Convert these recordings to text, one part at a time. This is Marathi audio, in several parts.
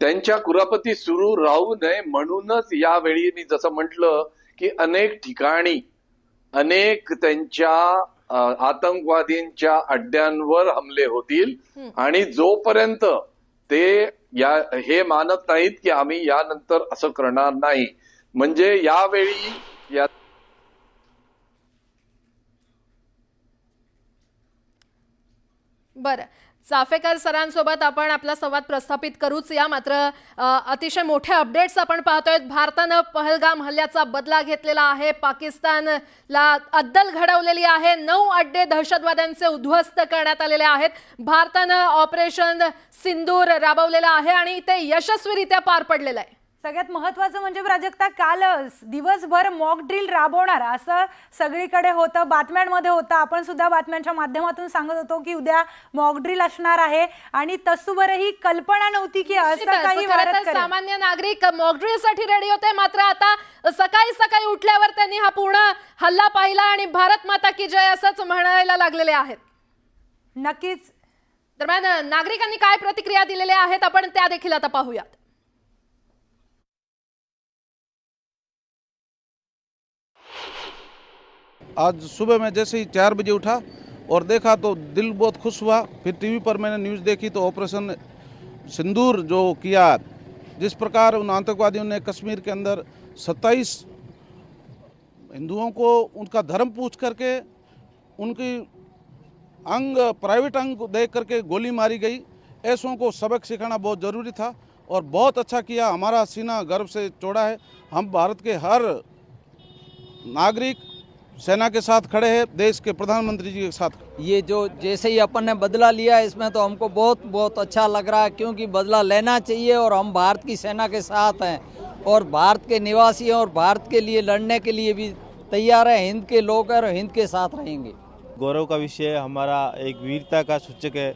त्यांच्या कुरापती सुरू राहू नये म्हणूनच यावेळी मी जसं म्हटलं की अनेक ठिकाणी अनेक त्यांच्या आतंकवादींच्या अड्ड्यांवर हमले होतील आणि जोपर्यंत ते हे मानत नाहीत की आम्ही यानंतर असं करणार नाही, म्हणजे यावेळी बरं, चाफेकर सरांसोबत आपण आपला संवाद प्रस्थापित करूच या. मात्र अतिशय मोठे अपडेट्स आपण पाहतोय. भारतानं पहलगाम हल्ल्याचा बदला घेतलेला आहे. पाकिस्तानला अद्दल घडवलेली आहे. 9 अड्डे दहशतवाद्यांचे उद्ध्वस्त करण्यात आलेले आहेत. भारतानं ऑपरेशन सिंदूर राबवलेलं आहे आणि ते यशस्वीरित्या पार पडलेलं आहे. सगळ्यात महत्त्वाचं म्हणजे प्राजक्ता, काल दिवसभर मॉक ड्रिल राबवणार असं सगळीकडे होतं, बातम्यांमध्ये होतं. आपण सुद्धा बातम्यांच्या माध्यमातून सांगत होतो की उद्या मॉक ड्रिल असणार आहे आणि तसूवरही कल्पना नव्हती की असं काही सामान्य नागरिक मॉक ड्रिल साठी रेडी होते. मात्र आता सकाळी सकाळी उठल्यावर त्यांनी हा पूर्ण हल्ला पाहिला आणि भारत माता की जय असंच म्हणायला लागलेले आहेत. नक्कीच. दरम्यान नागरिकांनी काय प्रतिक्रिया दिलेल्या आहेत आपण त्या देखील आता पाहूयात. आज सुबह मैं जैसे ही 4 बजे उठा और देखा तो दिल बहुत खुश हुआ। फिर टीवी पर मैंने न्यूज़ देखी तो ऑपरेशन सिंदूर जो किया, जिस प्रकार उन आतंकवादियों ने कश्मीर के अंदर 27 हिंदुओं को उनका धर्म पूछ करके उनकी प्राइवेट अंग देख करके गोली मारी गई, ऐसों को सबक सिखाना बहुत ज़रूरी था और बहुत अच्छा किया। हमारा सीना गर्व से चौड़ा है। हम भारत के हर नागरिक सेना के साथ खड़े हैं, देश के प्रधानमंत्री जी के साथ। ये जो जैसे ही अपन ने बदला लिया इसमें तो हमको बहुत बहुत अच्छा लग रहा है, क्योंकि बदला लेना चाहिए और हम भारत की सेना के साथ हैं और भारत के निवासी हैं और भारत के लिए लड़ने के लिए भी तैयार हैं। हिंद के लोग हैं और हिंद के साथ रहेंगे। गौरव का विषय, हमारा एक वीरता का सूचक है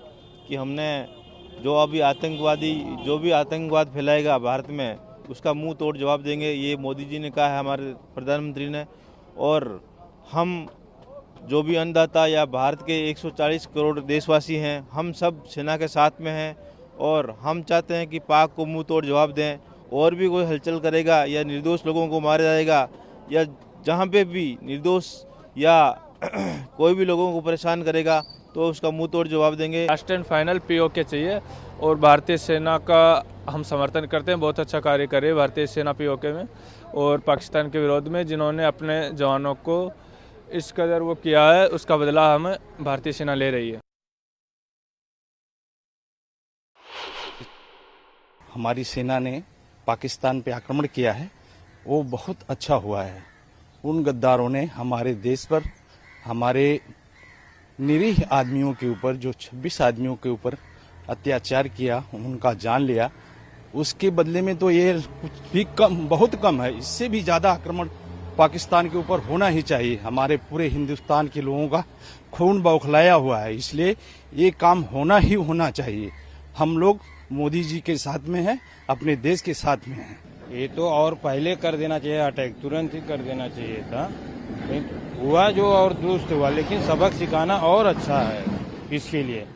कि हमने जो भी आतंकवाद फैलाएगा भारत में उसका मुंह तोड़ जवाब देंगे, ये मोदी जी ने कहा है, हमारे प्रधानमंत्री ने। और हम जो भी अन्नदाता या भारत के 140 करोड़ देशवासी हैं, हम सब सेना के साथ में हैं और हम चाहते हैं कि पाक को मुंह तोड़ जवाब दें। और भी कोई हलचल करेगा या निर्दोष लोगों को मारा जाएगा या जहां पे भी निर्दोष या कोई भी लोगों को परेशान करेगा तो उसका मुंह तोड़ जवाब देंगे। लास्ट एंड फाइनल पीओके चाहिए और भारतीय सेना का हम समर्थन करते हैं। बहुत अच्छा कार्य करे भारतीय सेना पीओके में और पाकिस्तान के विरोध में जिन्होंने अपने जवानों को इस कदर वो किया है, उसका बदला हमें भारतीय सेना ले रही है। हमारी सेना ने पाकिस्तान पे आक्रमण किया है, वो बहुत अच्छा हुआ है। उन गद्दारों ने हमारे देश पर, हमारे निरीह आदमियों के ऊपर, जो 26 आदमियों के ऊपर अत्याचार किया, उनका जान लिया, उसके बदले में तो ये कुछ भी कम, बहुत कम है। इससे भी ज्यादा आक्रमण पाकिस्तान के ऊपर होना ही चाहिए। हमारे पूरे हिंदुस्तान के लोगों का खून बौखलाया हुआ है, इसलिए ये काम होना ही होना चाहिए। हम लोग मोदी जी के साथ में हैं, अपने देश के साथ में हैं। ये तो और पहले कर देना चाहिए, अटैक तुरंत ही कर देना चाहिए था। हुआ जो और दुरुस्त हुआ, लेकिन सबक सिखाना और अच्छा है। इसके लिए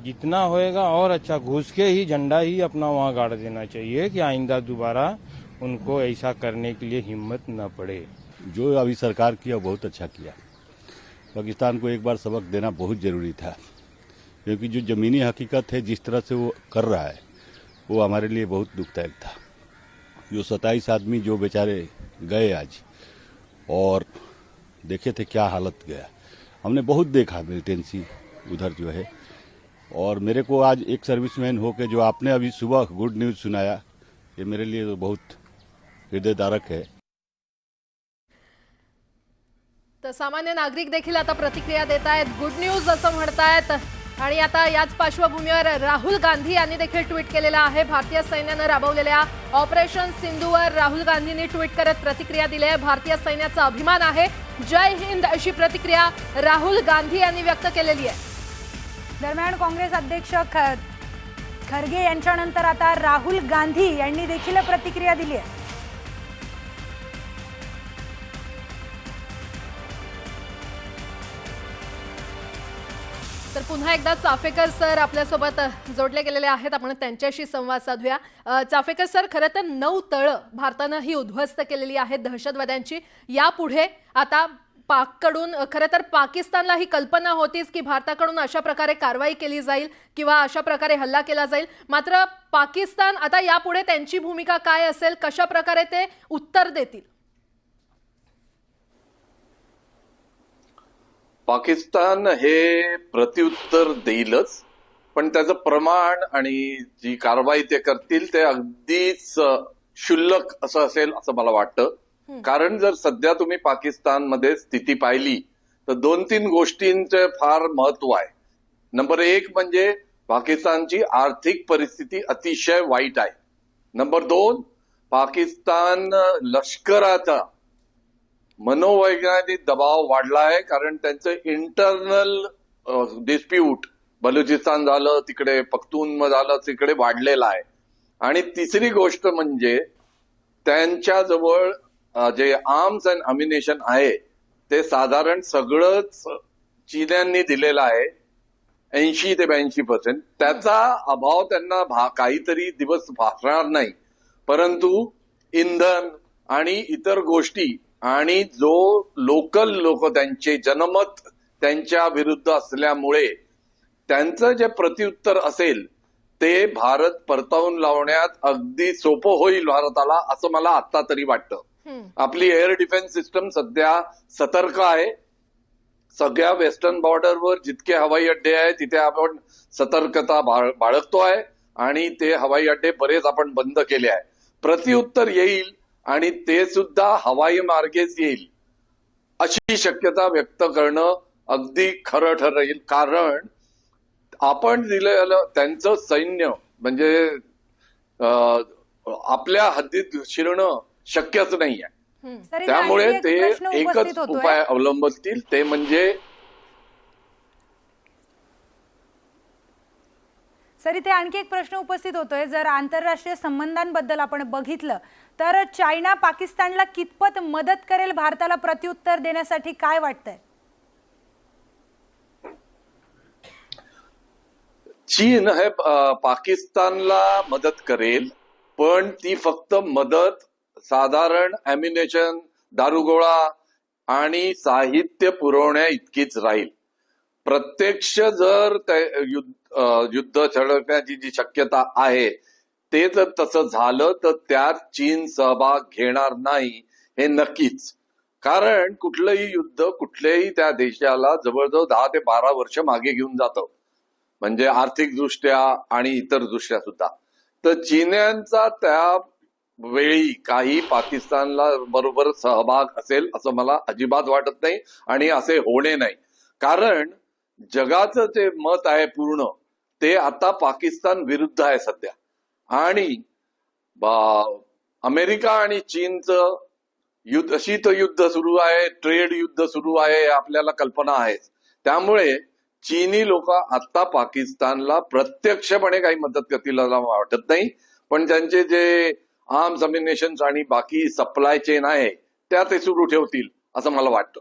जितना होएगा और अच्छा, घुस के ही झंडा ही अपना वहाँ गाड़ देना चाहिए कि आइंदा दोबारा उनको ऐसा करने के लिए हिम्मत न पड़े। जो अभी सरकार किया बहुत अच्छा किया। पाकिस्तान को एक बार सबक देना बहुत जरूरी था, क्योंकि जो जमीनी हकीकत है जिस तरह से वो कर रहा है वो हमारे लिए बहुत दुखदायक था। जो 27 आदमी जो बेचारे गए आज, और देखे थे क्या हालत गया। हमने बहुत देखा मिलिटेंसी उधर जो है, और मेरे को आज एक सर्विसमैन होके जो आपने अभी सुबह गुड न्यूज़ सुनाया, ये मेरे लिए तो बहुत हृदयदारक है। तर सामान्य नागरिक देखील आता प्रतिक्रिया देत आहेत, गुड न्यूज असं म्हणतायत. आणि आता याच पार्श्वभूमीवर राहुल गांधी यांनी देखील ट्विट केलेलं आहे. भारतीय सैन्यानं राबवलेल्या ऑपरेशन सिंधूवर राहुल गांधींनी ट्विट करत प्रतिक्रिया दिली आहे. भारतीय सैन्याचा अभिमान आहे, जय हिंद अशी प्रतिक्रिया राहुल गांधी यांनी व्यक्त केलेली आहे. दरम्यान काँग्रेस अध्यक्ष खरगे यांच्यानंतर आता राहुल गांधी यांनी देखील प्रतिक्रिया दिली आहे. तर तर पुन्हा एकदा चाफेकर सर आपल्यासोबत जोडले गेलेले आहेत. आपण त्यांच्याशी संवाद साधूया. चाफेकर सर, खरं तर 9 तळं भारतानं ही उद्ध्वस्त केलेली आहेत दहशतवाद्यांची. यापुढे आता पाककडून खरं तर पाकिस्तानला ही कल्पना होतीच की भारताकडून अशा प्रकारे कारवाई केली जाईल किंवा अशा प्रकारे हल्ला केला जाईल. मात्र पाकिस्तान आता यापुढे त्यांची भूमिका काय असेल, कशा प्रकारे ते उत्तर देतील? पाकिस्तान हे प्रत्युत्तर देईलच, पण त्याचं प्रमाण आणि जी कारवाई ते करतील ते अगदीच क्षुल्लक असं असेल असं मला वाटतं. कारण जर सध्या तुम्ही पाकिस्तानमध्ये स्थिती पाहिली तर 2-3 गोष्टींचे फार महत्व आहे. नंबर 1 म्हणजे पाकिस्तानची आर्थिक परिस्थिती अतिशय वाईट आहे. नंबर 2, पाकिस्तान लष्कराचा मनोवैज्ञानिक दबाव वाढला आहे, कारण त्यांचं इंटरनल डिस्प्यूट बलुचिस्तान झालं, तिकडे पख्तून झालं, तिकडे वाढलेला आहे. आणि तिसरी गोष्ट म्हणजे त्यांच्याजवळ जे आर्म्स अँड अम्युनिशन आहे ते साधारण सगळंच चीन्यांनी दिलेलं आहे, 80 ते 82%. त्याचा अभाव त्यांना काहीतरी दिवस भासणार नाही, परंतु इंधन आणि इतर गोष्टी आणि जो लोकल लोक त्यांचे जनमत त्यांच्या विरुद्ध असल्यामुळे त्यांचं जे प्रत्युत्तर असेल ते भारत परतावून लावण्यात अगदी सोपं होईल भारताला, असं मला आता तरी वाटतं. आपली एअर डिफेन्स सिस्टम सध्या सतर्क आहे. सगळ्या वेस्टर्न बॉर्डरवर जितके हवाई अड्डे आहेत तिथे आपण सतर्कता बाळगतो आहे आणि ते हवाई अड्डे बरेच आपण बंद केले आहे. प्रत्युत्तर येईल आणि ते सुद्धा हवाई मार्गेच येईल अशी शक्यता व्यक्त करणं अगदी खरं ठरेल. कारण आपण दिलेलं त्यांचं सैन्य म्हणजे आपल्या हद्दीत शिरणं शक्यच नाहीये. त्यामुळे ते एकच उपाय अवलंबतील, ते म्हणजे सर इथे आणखी एक प्रश्न उपस्थित होतोय. जर आंतरराष्ट्रीय संबंधांबद्दल आपण बघितलं तर चायना पाकिस्तानला कितपत मदत करेल भारताला प्रत्युत्तर देण्यासाठी, काय वाटतंय? चीन हे पाकिस्तानला मदत करेल, पण ती फक्त मदत साधारण अम्युनिशन, दारुगोळा आणि साहित्य पुरवण्या इतकीच राहील. प्रत्यक्ष जर युद्ध छेडण्याची जी शक्यता आहे ते जर तसं झालं तर त्यात चीन सहभाग घेणार नाही हे नक्कीच. कारण कुठलंही युद्ध कुठल्याही त्या देशाला जवळजवळ 10 ते 12 वर्ष मागे घेऊन जातं, म्हणजे आर्थिकदृष्ट्या आणि इतर दृष्ट्या सुद्धा. तर चीन्यांचा त्या वेळी काही पाकिस्तानला बरोबर सहभाग असेल असं मला अजिबात वाटत नाही आणि असे होणे नाही. कारण जगाचं जे मत आहे पूर्ण ते आता पाकिस्तान विरुद्ध आहे सध्या. आणि अमेरिका आणि चीनचं युद्ध, शीतयुद्ध सुरू आहे, ट्रेड युद्ध सुरू आहे, आपल्याला कल्पना आहे. त्यामुळे चीनी लोक आता पाकिस्तानला प्रत्यक्षपणे काही मदत करतील असं वाटत नाही, पण त्यांचे जे आर्म्स अम्युनिशन आणि बाकी सप्लाय चेन आहे त्या ते सुरू ठेवतील असं मला वाटतं.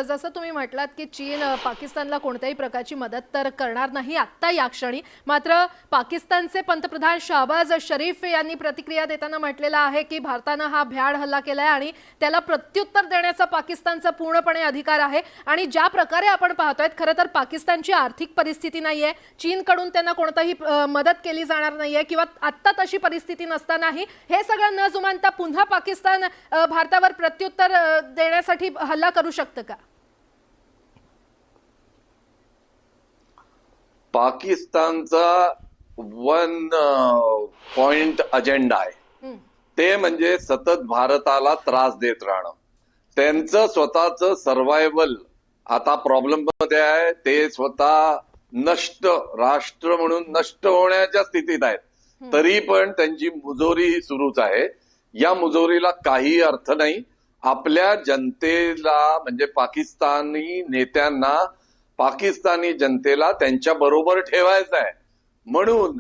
जसं तुम्ही म्हटलात की चीन पाकिस्तानला कोणत्याही प्रकारची मदत तर करणार नाही आत्ता या क्षणी. मात्र पाकिस्तानचे पंतप्रधान शहबाज शरीफ यांनी प्रतिक्रिया देताना म्हटलेलं आहे की भारतानं हा भ्याड हल्ला केलाय आणि त्याला प्रत्युत्तर देण्याचा पाकिस्तानचा पूर्णपणे अधिकार आहे. आणि ज्या प्रकारे आपण पाहतोय खरं तर पाकिस्तानची आर्थिक परिस्थिती नाहीये, चीनकडून त्यांना कोणताही मदत केली जाणार नाहीये किंवा आत्ता तशी परिस्थिती नसतानाही हे सगळं न जुमानता पुन्हा पाकिस्तान भारतावर प्रत्युत्तर देण्यासाठी हल्ला करू शकतं का? पाकिस्तानचा 1 पॉइंट अजेंडा आहे, ते म्हणजे सतत भारताला त्रास देत राहणं. त्यांचं स्वतःचं सर्व्हायव्हल आता प्रॉब्लेम मध्ये आहे. ते स्वतः राष्ट्र म्हणून नष्ट होण्याच्या स्थितीत आहेत. तरी पण त्यांची मुजोरी सुरूच आहे. या मुजोरीला काही अर्थ नाही. आपल्या जनतेला म्हणजे पाकिस्तानी नेत्यांना पाकिस्तानी जनतेला त्यांच्या बरोबर ठेवायचं आहे, म्हणून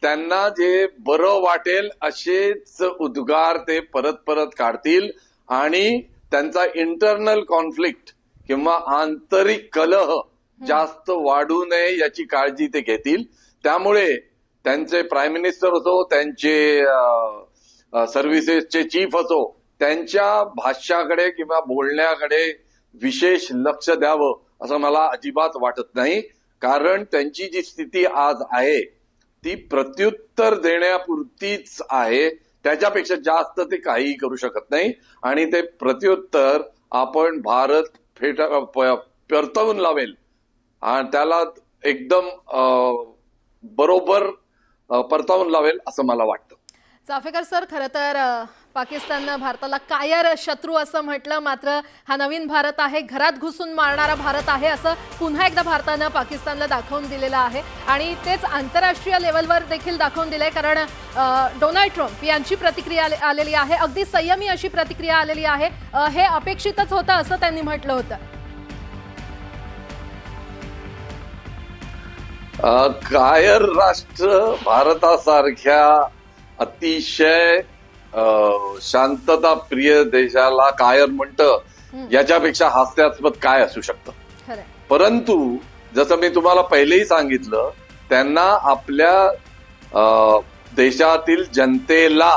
त्यांना जे बरं वाटेल असेच उद्गार ते परत परत काढतील आणि त्यांचा इंटरनल कॉन्फ्लिक्ट किंवा आंतरिक कलह जास्त वाढू नये याची काळजी ते घेतील. त्यामुळे त्यांचे प्राईम मिनिस्टर असो, त्यांचे सर्व्हिसेसचे चीफ असो, त्यांच्या भाष्याकडे किंवा बोलण्याकडे विशेष लक्ष द्यावं असं मला अजिबात वाटत नाही. कारण त्यांची जी स्थिती आज आहे ती प्रत्युत्तर देण्यापुरतीच आहे, त्याच्यापेक्षा जास्त ते काहीही करू शकत नाही. आणि ते प्रत्युत्तर आपण भारत परतवून लावेल आणि त्याला एकदम बरोबर परतावून लावेल असं मला वाटतं. चाफेकर सर, खरं तर पाकिस्ताननं भारताला कायर शत्रू असं म्हटलं, मात्र हा नवीन भारत आहे, घरात घुसून मारणारा भारत आहे असं पुन्हा एकदा भारतानं पाकिस्तानला दाखवून दिलेलं आहे. आणि तेच आंतरराष्ट्रीय लेवलवर देखील दाखवून दिलंय. कारण डोनाल्ड ट्रम्प यांची प्रतिक्रिया आलेली आहे, अगदी संयमी अशी प्रतिक्रिया आलेली आहे. हे अपेक्षितच होतं असं त्यांनी म्हटलं होतं. कायर राष्ट्र भारतासारख्या अतिशय शांतता प्रिय देशाला कायर म्हणतं, याच्यापेक्षा हास्यास्पद काय असू शकतं. खरंय. परंतु जसं मी तुम्हाला पहिलेही सांगितलं, त्यांना आपल्या देशातील जनतेला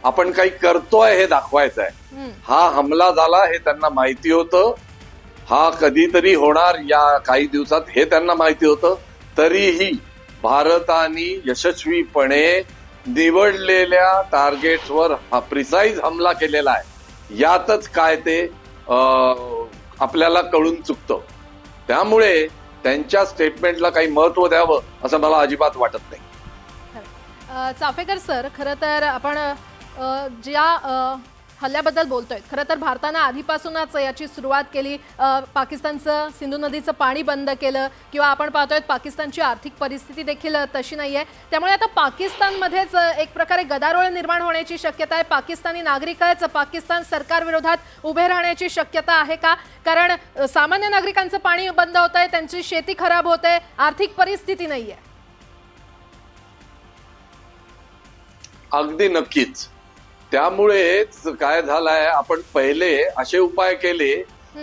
आपण काही करतोय हे दाखवायचं आहे. हा हमला झाला हे त्यांना माहिती होतं, हा कधीतरी होणार या काही दिवसात हे त्यांना माहिती होतं. तरीही भारताने यशस्वीपणे निवडलेल्या टार्गेट्सवर हा प्रिसाईज हमला केलेला आहे. यातच काय ते आपल्याला कळून चुकतं. त्यामुळे त्यांच्या स्टेटमेंटला काही महत्व द्यावं असं मला अजिबात वाटत नाही. चाफेकर सर, खरं तर आपण ज्या हल्ल्याबद्दल बोलतोय, खरं तर भारतानं आधीपासूनच याची सुरुवात केली. पाकिस्तानचं सिंधू नदीचं पाणी बंद केलं, किंवा आपण पाहतोय पाकिस्तानची आर्थिक परिस्थिती देखील तशी नाहीये. त्यामुळे आता पाकिस्तानमध्येच एक प्रकारे गदारोळ निर्माण होण्याची शक्यता आहे. पाकिस्तानी नागरिकच पाकिस्तान सरकारविरोधात उभे राहण्याची शक्यता आहे का? कारण सामान्य नागरिकांचं पाणी बंद होत आहे, त्यांची शेती खराब होते, आर्थिक परिस्थिती नाहीये. अगदी नक्कीच. त्यामुळेच काय झालंय, आपण पहिले असे उपाय केले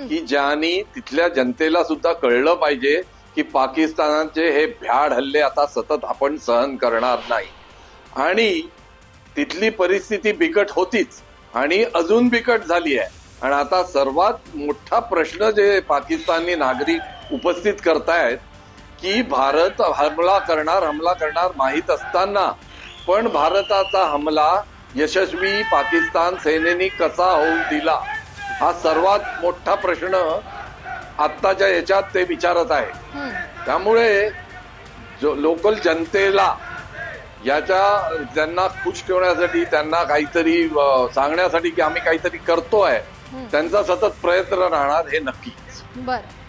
की ज्यांनी तिथल्या जनतेला सुद्धा कळलं पाहिजे की पाकिस्तानाचे हे भ्याड हल्ले आता सतत आपण सहन करणार नाही. आणि तिथली परिस्थिती बिकट होतीच आणि अजून बिकट झाली आहे. आणि आता सर्वात मोठा प्रश्न जे पाकिस्तानी नागरिक उपस्थित करतायत की भारत हमला करणार माहीत असताना पण भारताचा हमला यशस्वी पाकिस्तान सेनेनी कसा होऊ दिला, हा सर्वात मोठा प्रश्न आत्ताच्या याच्यात ते विचारत आहे. त्यामुळे जो लोकल जनतेला त्यांना खुश ठेवण्यासाठी, त्यांना काहीतरी सांगण्यासाठी की आम्ही काहीतरी करतोय, त्यांचा सतत प्रयत्न राहणार हे नक्कीच. बरं,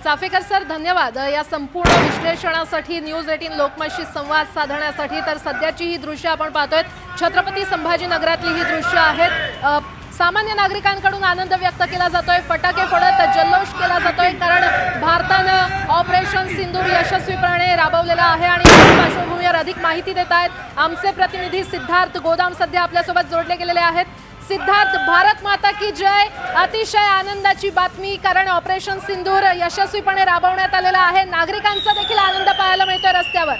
चाफेकर सर, धन्यवाद या संपूर्ण विश्लेषणासाठी, न्यूज 18 लोकमतशी संवाद साधण्यासाठी. तर सध्याची ही दृश्य आपण पाहतोय, छत्रपती संभाजीनगरातली ही दृश्य आहेत. सामान्य नागरिकांकडून आनंद व्यक्त केला जातोय, फटाके फोडत जल्लोष केला जातोय, कारण भारतानं ऑपरेशन सिंदूर यशस्वीपणे राबवलेलं आहे. आणि या पार्श्वभूमीवर अधिक माहिती देत आहेत आमचे प्रतिनिधी सिद्धार्थ गोदाम, सध्या आपल्यासोबत जोडले गेलेले आहेत. सिद्धार्थ, भारत माता की जय. अतिशय आनंदाची बातमी, कारण ऑपरेशन सिंदूर यशस्वीपणे राबवण्यात आलेला आहे. नागरिकांचा देखील आनंद पाहायला मिळतोय रस्त्यावर.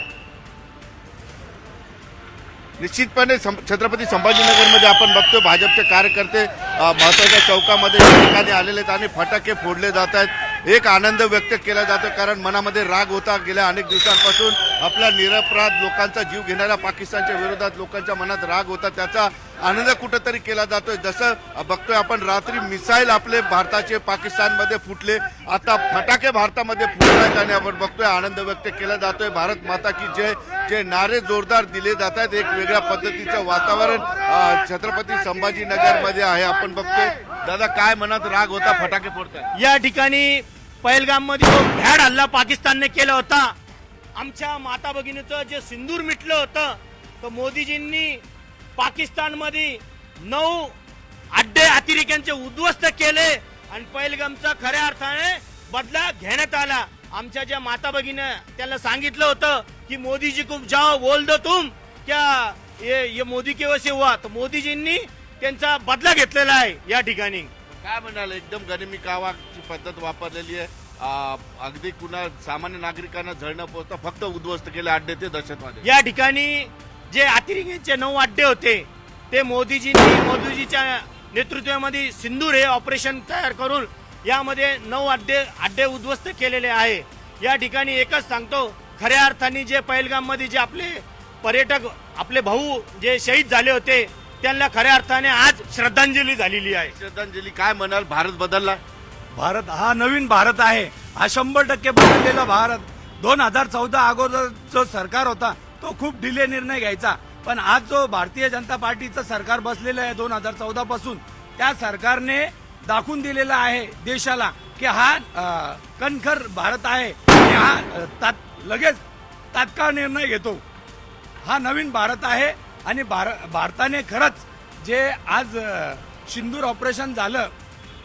निश्चितपणे छत्रपती संभाजीनगरमध्ये आपण बघतो भाजपचे कार्यकर्ते महत्त्वाच्या चौकामध्ये या ठिकाणी आलेले आहेत आणि फटाके फोडले जात आहेत. एक आनंद व्यक्त केला जातो, कारण मनामध्ये राग होता गेल्या अनेक दिवसांपासून. आपल्या निरपराध लोकांचा जीव घेणाऱ्या पाकिस्तानच्या विरोधात लोकांच्या मनात राग होता, त्याचा आनंद कुठेतरी केला जातोय. जसं बघतोय आपण, रात्री मिसाईल आपले भारताचे पाकिस्तानमध्ये फुटले, आता फटाके भारतामध्ये फुटले आहेत आणि आपण बघतोय आनंद व्यक्त केला जातोय. भारत माता की जय जे नारे जोरदार दिले जात आहेत. एक वेगळ्या पद्धतीचं वातावरण छत्रपती संभाजीनगरमध्ये आहे. आपण बघतोय, दादा काय मनात राग होता, फटाके फोडताय? या ठिकाणी पहलगाममध्ये जो भ्याड हल्ला पाकिस्तानने केला होता, आमच्या माता भगिनीचं जे सिंदूर मिटलं होतं, तर मोदीजींनी पाकिस्तानमध्ये 9 अड्डे अतिरेक्यांचे उद्ध्वस्त केले आणि पहलगामचा खऱ्या अर्थाने बदला घेण्यात आला. आमच्या ज्या माता भगिनी त्यांना सांगितलं होतं की मोदीजी को जाओ बोल दो तुम क्या ये मोदी के वजह से हुआ, तर मोदीजींनी त्यांचा बदला घेतलेला आहे. या ठिकाणी काय म्हणाल, एकदम गनिमी कावाची पद्धत वापरलेली आहे, अगदी कुणा सामान्य नागरिकांना झळ न पोहोचता फक्त उद्ध्वस्त केले अड्डे ते दहशतवादी. या ठिकाणी जे अतिरेक्यांचे 9 अड्डे होते ते मोदीजीच्या नेतृत्वामध्ये सिंदूर हे ऑपरेशन तयार करून यामध्ये 9 अड्डे उद्ध्वस्त केलेले आहे. या ठिकाणी एकच सांगतो, खऱ्या अर्थाने जे पहलगाममध्ये जे आपले पर्यटक आपले भाऊ जे शहीद झाले होते त्यांना खऱ्या अर्थाने आज श्रद्धांजली झालेली आहे. श्रद्धांजली काय म्हणाल? भारत बदलला. भारत हा नवीन भारत आहे. हा 100% बदललेला भारत. 2014 अगोदर जो सरकार होता तो खूप डिले निर्णय घ्यायचा, पण आज जो भारतीय जनता पार्टीचं सरकार बसलेलं आहे 2014 पासून, त्या सरकारने दाखवून दिलेला आहे देशाला की हा कणखर भारत आहे आणि हा लगेच तात्काळ निर्णय घेतो. हा नवीन भारत आहे आणि भारताने खरंच जे आज सिंदूर ऑपरेशन झालं,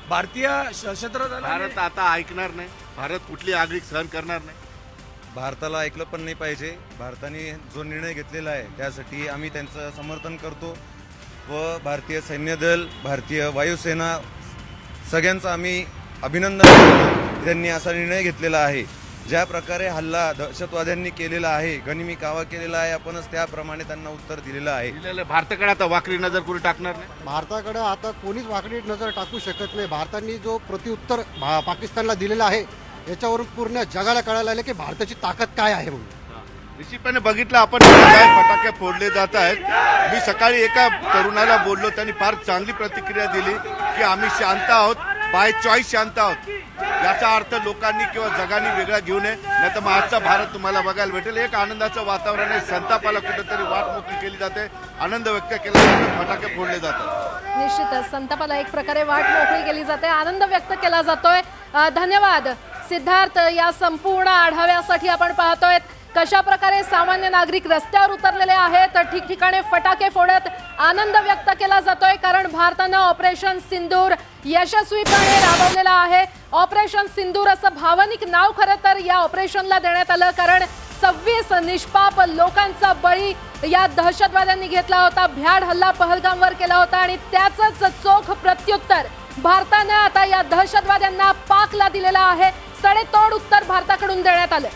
भारतीय सशस्त्र दल भारत आता ऐकणार नाही. भारत कुठली आगळीक सहन करणार नाही. भारताला ऐकलं पण नाही पाहिजे. भारताने जो निर्णय घेतलेला आहे त्यासाठी आम्ही त्यांचं समर्थन करतो व भारतीय सैन्य दल, भारतीय वायुसेना सगळ्यांचं आम्ही अभिनंदन करतो. त्यांनी असा निर्णय घेतलेला आहे. ज्या प्रकारे हल्ला दहशतवाद्यांनी केलेला आहे, गनिमी कावा केलेला आहे, आपणच त्याप्रमाणे त्यांना उत्तर दिलेलं आहे. भारताकडे आता वाकडी नजर कोणी टाकणार नाही. भारताकडे आता कोणीच वाकडी नजर टाकू शकत नाही. भारताने जो प्रत्युत्तर पाकिस्तानला दिलेला आहे याच्यावरून पूर्ण जगाला कळायला लागलं की भारताची ताकद काय आहे म्हणून. निश्चितपणे बघितलं आपण काय फटाके फोडले जात आहेत. मी सकाळी एका तरुणाला बोललो, त्यांनी फार चांगली प्रतिक्रिया दिली की आम्ही शांत आहोत, बाय चॉईस शांत आहोत. याचा अर्थ लोकांनी किंवा जगाने वेगळा घेऊ नये, नाही तर मग आजचा भारत तुम्हाला बघायला भेटेल. एक आनंदाचं वातावरण आहे. संतापाला कुठेतरी वाट मोकळी केली जाते, आनंद व्यक्त केला जातो, फटाके फोडले जातात. निश्चितच संतापाला एक प्रकारे वाट मोकळी केली जाते, आनंद व्यक्त केला जातोय. धन्यवाद सिद्धार्थ. या संपूर्ण आढाव्यासाठी आपण पाहतोय कशा प्रकारे सामान्य नागरिक रस्त्यावर उतरलेले आहेत, ठिकठिकाणी फटाके फोडत आनंद व्यक्त केला जातोय, कारण भारतानं ऑपरेशन सिंदूर यशस्वीपणे राबवलेला आहे. ऑपरेशन सिंदूर असं भावनिक नाव खरं तर या ऑपरेशनला देण्यात आलं, कारण 26 निष्पाप लोकांचा बळी या दहशतवाद्यांनी घेतला होता. भ्याड हल्ला पहलगामवर केला होता आणि त्याचंच चोख प्रत्युत्तर भारतानं आता या दहशतवाद्यांना पाकला दिलेला आहे. सडेतोड उत्तर भारताकडून देण्यात आलं.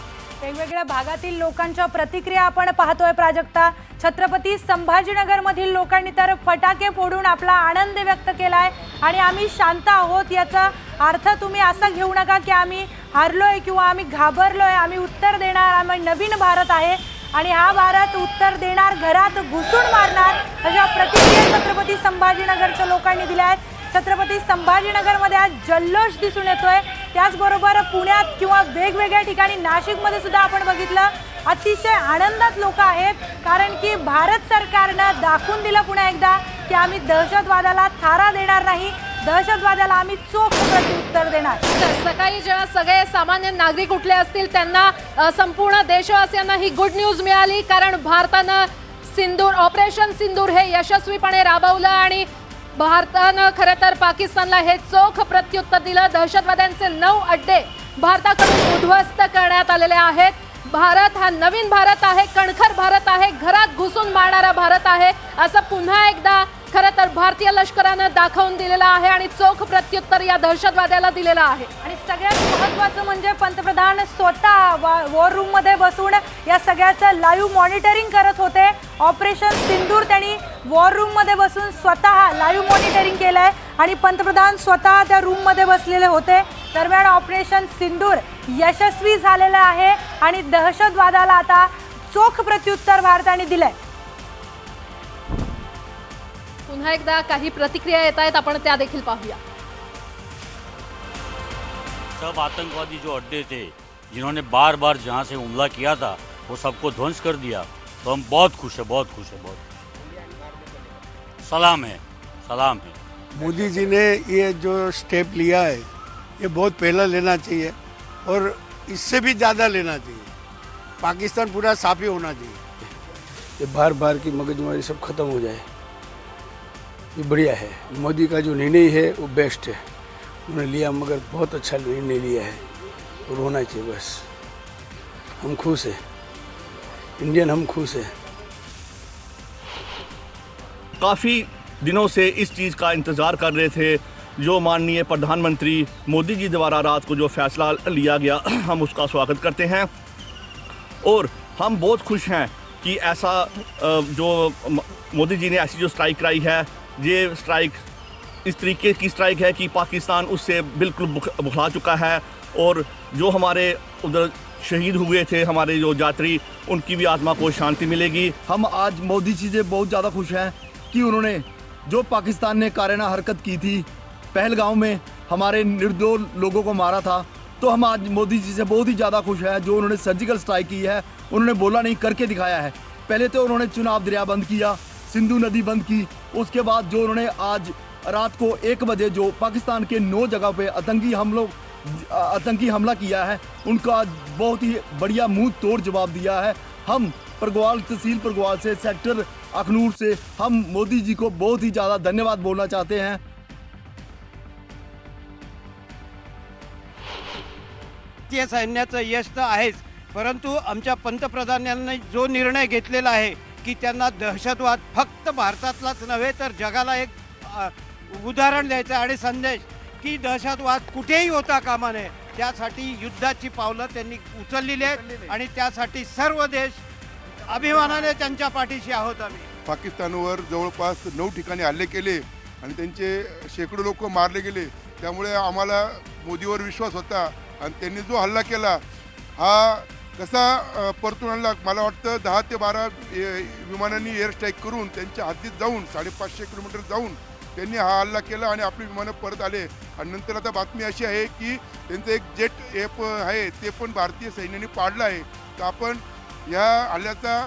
वेगवेगळ्या भागातील लोकांच्या प्रतिक्रिया आपण पाहतोय प्राजक्ता. छत्रपती संभाजीनगरमधील लोकांनी तर फटाके फोडून आपला आनंद व्यक्त केलाय आणि आम्ही शांत आहोत याचा अर्थ तुम्ही असा घेऊ नका की आम्ही हारलोय किंवा आम्ही घाबरलोय. आम्ही उत्तर देणार. आम्ही नवीन भारत आहे आणि हा भारत उत्तर देणार, घरात घुसून मारणार, अशा प्रतिक्रिया छत्रपती संभाजीनगरच्या लोकांनी दिल्या आहेत. छत्रपती संभाजीनगरमध्ये आज जल्लोष दिसून येतोय. त्याचबरोबर पुण्यात किंवा वेगवेगळ्या ठिकाणी नाशिकमध्ये सुद्धा आपण बघितलं अतिशय आनंदात लोक आहेत, कारण की भारत सरकारनं दाखवून दिलं पुन्हा एकदा की आम्ही दहशतवादाला थारा देणार नाही, दहशतवादाला आम्ही चोख प्रत्युत्तर देणार. सकाळी जेव्हा सगळे सामान्य नागरिक उठले असतील त्यांना संपूर्ण देशवासियांना ही गुड न्यूज मिळाली, कारण भारतानं सिंदूर ऑपरेशन सिंदूर हे यशस्वीपणे राबवलं आणि भारतानं खरं तर पाकिस्तानला हे चोख प्रत्युत्तर दिलं. दहशतवाद्यांचे 9 अड्डे भारताकडून उद्ध्वस्त करण्यात आलेले आहेत. भारत हा नवीन भारत आहे, कणखर भारत आहे, घरात घुसून मारणारा भारत आहे, असं पुन्हा एकदा खरं तर भारतीय लष्करानं दाखवून दिलेलं आहे आणि चोख प्रत्युत्तर या दहशतवाद्याला दिलेलं आहे. आणि सगळ्यात महत्त्वाचं म्हणजे पंतप्रधान स्वतः वॉर रूम मध्ये बसून या सगळ्याचं लाईव्ह मॉनिटरिंग करत होते. ऑपरेशन सिंदूर त्यांनी वॉर रूम मध्ये बसून स्वतः लाईव्ह मॉनिटरिंग केलंय आणि पंतप्रधान स्वतः त्या रूम मध्ये बसलेले होते. दरम्यान ऑपरेशन सिंदूर यशस्वी झालेलं आहे आणि दहशतवादाला आता चोख प्रत्युत्तर भारताने दिलंय. पुन्हा एकदा काही प्रतिक्रिया येत आहेत, आपण त्या देखील पाहूया. सब आतंकवादी जो अड्डे थे जिन्होंने बार बार जहां से हमला किया था वो सबको ध्वंस कर दिया, तो हम बहुत खुश है, बहुत खुश है, बहुत सलाम है, सलाम है. मोदी जी ने ये जो स्टेप लिया है ये बहुत पहला लेना चाहिए और इससे भी ज़्यादा लेना चाहिए. पाकिस्तान पूरा साफ ही होना चाहिए. ये बार बार की मगजमारी सब खत्म हो जाए, ये बढ़िया है. मोदी का जो निर्णय है वो बेस्ट है, उन्होंने लिया, मगर बहुत अच्छा निर्णय लिया है और होना चाहिए. बस हम खुश हैं, इंडियन हम खुश हैं. काफ़ी दिनों से इस चीज़ का इंतज़ार कर रहे थे जो माननीय प्रधानमंत्री मोदी जी द्वारा रात को जो फैसला लिया गया, हम उसका स्वागत करते हैं और हम बहुत खुश हैं कि ऐसा जो मोदी जी ने ऐसी जो स्ट्राइक कराई है, ये स्ट्राइक इस तरीके की स्ट्राइक है कि पाकिस्तान उससे बिल्कुल बुखला चुका है और जो हमारे उधर शहीद हुए थे हमारे जो यात्री, उनकी भी आत्मा को शांति मिलेगी। हम आज मोदी जी से बहुत ज़्यादा खुश हैं कि उन्होंने जो पाकिस्तान ने काराना हरकत की थी, पहलगाम में हमारे निर्दोष लोगों को मारा था, तो हम आज मोदी जी से बहुत ही ज़्यादा खुश हैं। जो उन्होंने सर्जिकल स्ट्राइक की है, उन्होंने बोला नहीं करके दिखाया है। पहले तो उन्होंने चुनाव दरिया बंद किया, सिंधु नदी बंद की, उसके बाद जो उन्होंने आज रात को 1 बजे जो पाकिस्तान के 9 जगह पे आतंकी हमला किया है, उनका बहुत ही बढ़िया मुंह तोड़ जवाब दिया है। हम परगवाल, तहसील परगवाल से, सेक्टर अखनूर से हम मोदी जी को बहुत ही ज़्यादा धन्यवाद बोलना चाहते हैं। भारतीय सैन्याचं यश तर आहेच, परंतु आमच्या पंतप्रधानांनी जो निर्णय घेतलेला आहे की त्यांना दहशतवाद फक्त भारतातलाच नव्हे तर जगाला एक उदाहरण द्यायचं आणि संदेश की दहशतवाद कुठेही होता कामा नये, त्यासाठी युद्धाची पावलं त्यांनी उचललेली आहेत आणि त्यासाठी सर्व देश अभिमानाने त्यांच्या पाठीशी आहोत। आम्ही पाकिस्तानवर जवळपास 9 ठिकाणी हल्ले केले आणि त्यांचे शेकडो लोक मारले गेले, त्यामुळे आम्हाला मोदीवर विश्वास होता आणि त्यांनी जो हल्ला केला हा कसा परतून आणला। मला वाटतं 10 ते 12 विमानांनी एअर स्ट्राईक करून त्यांच्या हद्दीत जाऊन 550 किलोमीटर जाऊन त्यांनी हा हल्ला केला आणि आपली विमानं परत आले। आणि नंतर आता बातमी अशी आहे की त्यांचं एक जेट एप आहे ते पण भारतीय सैन्याने पाडलं आहे। तर आपण या हल्ल्याचा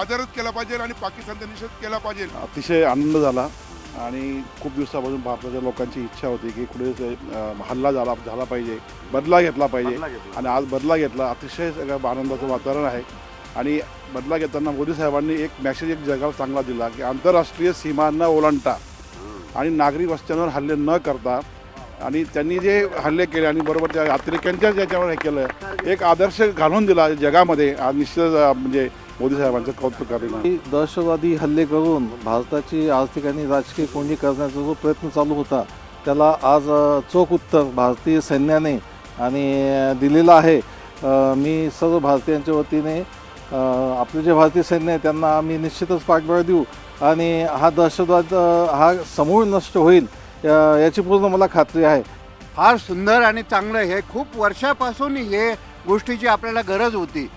आदरच केला पाहिजे आणि पाकिस्तानचा निषेध केला पाहिजे। अतिशय आनंद झाला आणि खूप दिवसापासून भारताच्या लोकांची इच्छा होती की कुठे हल्ला झाला पाहिजे, बदला घेतला पाहिजे आणि आज बदला घेतला। अतिशय सगळं आनंदाचं वातावरण आहे आणि बदला घेताना मोदी साहेबांनी एक मेसेज एक जगाला चांगला दिला की आंतरराष्ट्रीय सीमा न ओलांडता आणि नागरी वस्त्यांवर हल्ले न करता आणि त्यांनी जे हल्ले केले आणि बरोबर त्या अतिरेक्यांच्या ज्याच्यावर हे केलं, एक आदर्श घालून दिला जगामध्ये। आज निश्चित म्हणजे मोदी साहेबांचं कौतुक करेल। दहशतवादी हल्ले करून भारताची आर्थिक आणि राजकीय कोंडी करण्याचा जो प्रयत्न चालू होता, त्याला आज चोख उत्तर भारतीय सैन्याने आणि दिलेलं आहे। मी सर्व भारतीयांच्या वतीने आपले जे भारतीय सैन्य आहे त्यांना आम्ही निश्चितच पाठबळ देऊ आणि हा दहशतवाद हा समूळ नष्ट होईल याची पूर्ण मला खात्री आहे। फार सुंदर आणि चांगलं, हे खूप वर्षापासून हे गोष्टीची आपल्याला गरज होती।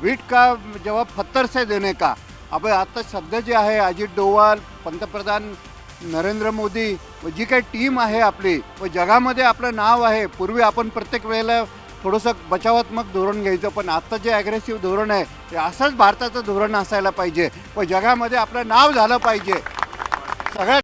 वीट का जवाब पत्थर से देने का। अब आता सध्या जे आहे अजित डोवाल, पंतप्रधान नरेंद्र मोदी व जी काही टीम आहे आपली व जगामध्ये आपलं नाव आहे। पूर्वी आपण प्रत्येक वेळेला थोडंसं बचावात्मक धोरण घ्यायचं, पण आता जे ॲग्रेसिव्ह धोरण आहे ते असंच भारताचं धोरण असायला पाहिजे व जगामध्ये आपलं नाव झालं पाहिजे। सगळ्यात